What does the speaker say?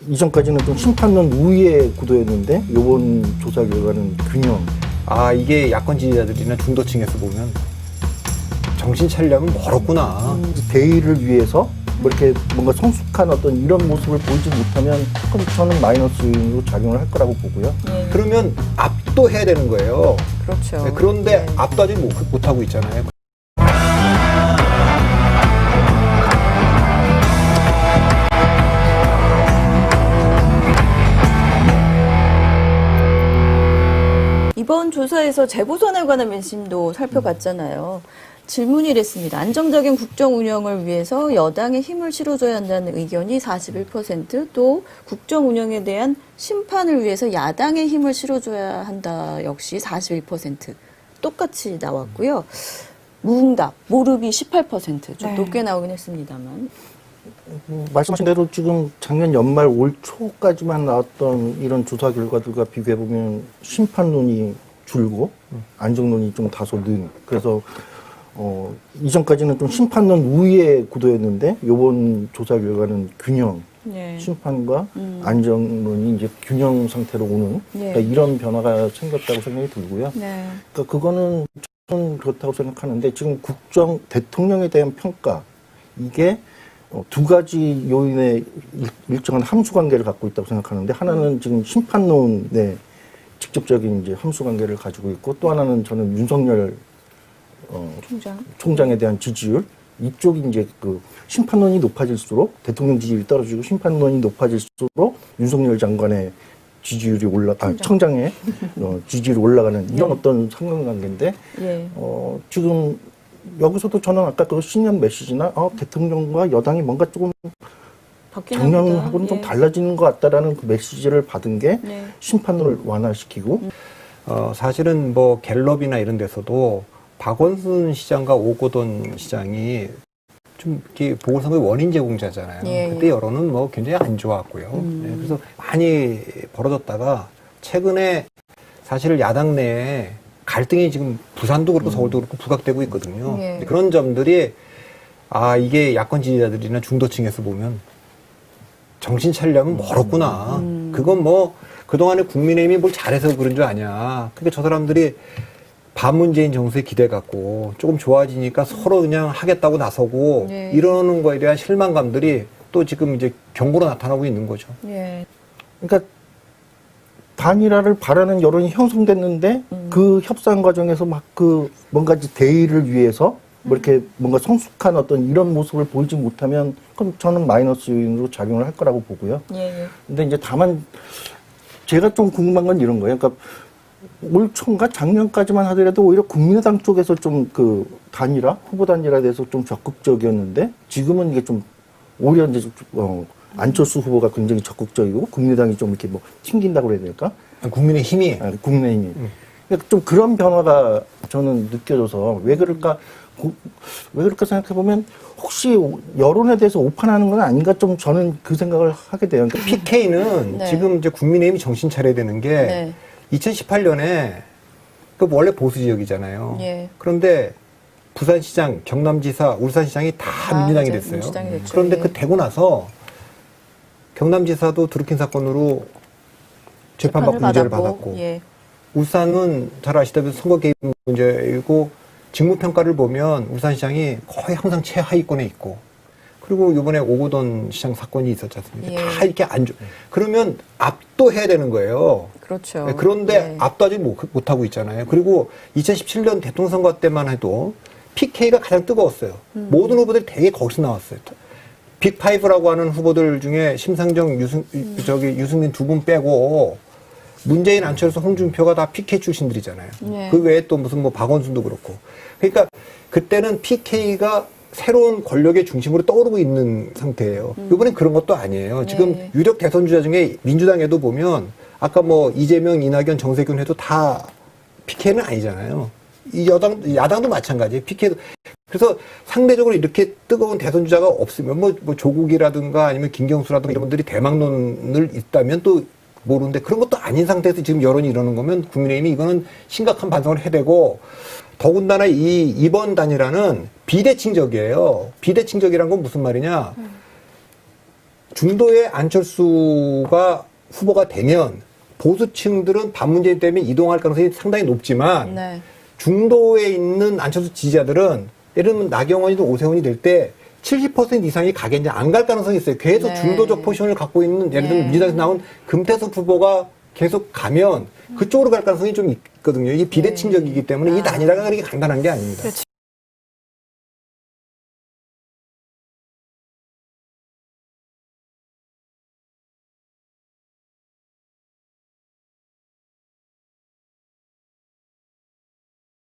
이전까지는 좀 심판론 우위의 구도였는데 이번 조사 결과는 균형. 아, 이게 야권 지지자들이나 중도층에서 보면 정신 차리려면 멀었구나. 대의를 위해서 뭐 이렇게 뭔가 성숙한 어떤 이런 모습을 보이지 못하면 그럼 저는 마이너스 요인으로 작용을 할 거라고 보고요. 그러면 압도해야 되는 거예요. 그렇죠. 네, 그런데 네. 압도하지 못하고 있잖아요. 이번 조사에서 재보선에 관한 민심도 살펴봤잖아요. 질문이 이랬습니다. 안정적인 국정 운영을 위해서 여당에 힘을 실어줘야 한다는 의견이 41%, 또 국정 운영에 대한 심판을 위해서 야당의 힘을 실어줘야 한다 역시 41% 똑같이 나왔고요. 무응답, 모르기 18%, 좀 네. 높게 나오긴 했습니다만. 말씀하신 대로 지금 작년 연말 올 초까지만 나왔던 이런 조사 결과들과 비교해보면 심판론이 줄고 안정론이 좀 다소 는. 그래서 이전까지는 좀 심판론 우위의 구도였는데 이번 조사 결과는 균형. 네. 심판과 안정론이 이제 균형 상태로 오는 네. 그러니까 이런 변화가 생겼다고 생각이 들고요. 네. 그러니까 그거는 저는 그렇다고 생각하는데 지금 국정 대통령에 대한 평가 이게 두 가지 요인의 일정한 함수 관계를 갖고 있다고 생각하는데 하나는 지금 심판론의 직접적인 이제 함수 관계를 가지고 있고 또 하나는 저는 윤석열 총장에 대한 지지율 이쪽이 이제 그 심판론이 높아질수록 대통령 지지율이 떨어지고 심판론이 높아질수록 윤석열 장관의 지지율이 청장의 지지율이 올라가는 이런 네. 어떤 상관관계인데 예. 지금 여기서도 저는 아까 그 신년 메시지나 대통령과 여당이 뭔가 조금 바뀌나 작년하고는 보다. 좀 예. 달라지는 것 같다라는 그 메시지를 받은 게 네. 심판론을 완화시키고 사실은 뭐 갤럽이나 이런 데서도 박원순 시장과 오거돈 시장이 좀 이렇게 보궐선거의 원인 제공자잖아요. 예, 그때 예. 여론은 뭐 굉장히 안 좋았고요. 네, 그래서 많이 벌어졌다가 최근에 사실 야당 내에 갈등이 지금 부산도 그렇고 서울도 그렇고 부각되고 있거든요. 예. 근데 그런 점들이 이게 야권 지지자들이나 중도층에서 보면 정신 차리려면 멀었구나. 그건 뭐 그동안에 국민의힘이 뭘 잘해서 그런 줄 아냐. 그러니까 저 사람들이 반문재인 정서에 기대 갖고 조금 좋아지니까 서로 그냥 하겠다고 나서고 네. 이러는 거에 대한 실망감들이 또 지금 이제 경고로 나타나고 있는 거죠. 예. 그러니까 단일화를 바라는 여론이 형성됐는데 그 협상 과정에서 막 그 뭔가 대의를 위해서 뭐 이렇게 뭔가 성숙한 어떤 이런 모습을 보이지 못하면 그럼 저는 마이너스 요인으로 작용을 할 거라고 보고요. 예. 예. 근데 이제 다만 제가 좀 궁금한 건 이런 거예요. 그러니까 올 초인가 작년까지만 하더라도 오히려 국민의당 쪽에서 좀 그 단일화, 후보 단일화에 대해서 좀 적극적이었는데 지금은 이게 좀 오히려 이제 안철수 후보가 굉장히 적극적이고 국민의당이 좀 이렇게 뭐 튕긴다고 그래야 될까? 국민의힘이 국민의힘이. 그러니까 좀 그런 변화가 저는 느껴져서 왜 그럴까 생각해보면 혹시 여론에 대해서 오판하는 건 아닌가 좀 저는 그 생각을 하게 돼요. 그러니까 PK는 네. 지금 이제 국민의힘이 정신 차려야 되는 게 네. 2018년에 그 원래 보수 지역이잖아요. 예. 그런데 부산시장, 경남지사, 울산시장이 다 민주당이 이제 됐어요. 민주당이 됐죠. 그런데 예. 그 되고 나서 경남지사도 드루킹 사건으로 재판받고 무죄를 받았고 예. 울산은 잘 아시다시피 선거 개입 문제이고 직무평가를 보면 울산시장이 거의 항상 최하위권에 있고 그리고 이번에 오거돈 시장 사건이 있었지 않습니까? 예. 다 이렇게 안 좋. 그러면 압도해야 되는 거예요. 그렇죠. 네, 그런데 예. 압도하지 못하고 있잖아요. 그리고 2017년 대통령 선거 때만 해도 PK가 가장 뜨거웠어요. 모든 후보들이 되게 거기서 나왔어요. 빅5라고 하는 후보들 중에 심상정, 유승민 두 분 빼고 문재인, 안철수, 홍준표가 다 PK 출신들이잖아요. 네. 그 외에 또 무슨 뭐 박원순도 그렇고. 그러니까 그때는 PK가 새로운 권력의 중심으로 떠오르고 있는 상태예요. 이번엔 그런 것도 아니에요. 지금 네. 유력 대선 주자 중에 민주당에도 보면 아까 뭐 이재명, 이낙연, 정세균 해도 다 PK는 아니잖아요. 이 야당도 마찬가지예요. PK도. 그래서 상대적으로 이렇게 뜨거운 대선 주자가 없으면 뭐 조국이라든가 아니면 김경수라든가 이런 분들이 대망론을 있다면 또 모르는데 그런 것도 아닌 상태에서 지금 여론이 이러는 거면 국민의힘이 이거는 심각한 반성을 해야 되고 더군다나 이번 단일화는 비대칭적이에요. 비대칭적이란 건 무슨 말이냐. 중도의 안철수가 후보가 되면 보수층들은 반문재인 때문에 이동할 가능성이 상당히 높지만 네. 중도에 있는 안철수 지지자들은 예를 들면 나경원이든 오세훈이 될 때 70% 이상이 가겠냐 안 갈 가능성이 있어요. 계속 네. 중도적 포지션을 갖고 있는 예를 들면 네. 민주당에서 나온 금태섭 후보가 계속 가면 그쪽으로 갈 가능성이 좀 있거든요. 이게 비대칭적이기 때문에 이 단일화가 그렇게 간단한 게 아닙니다.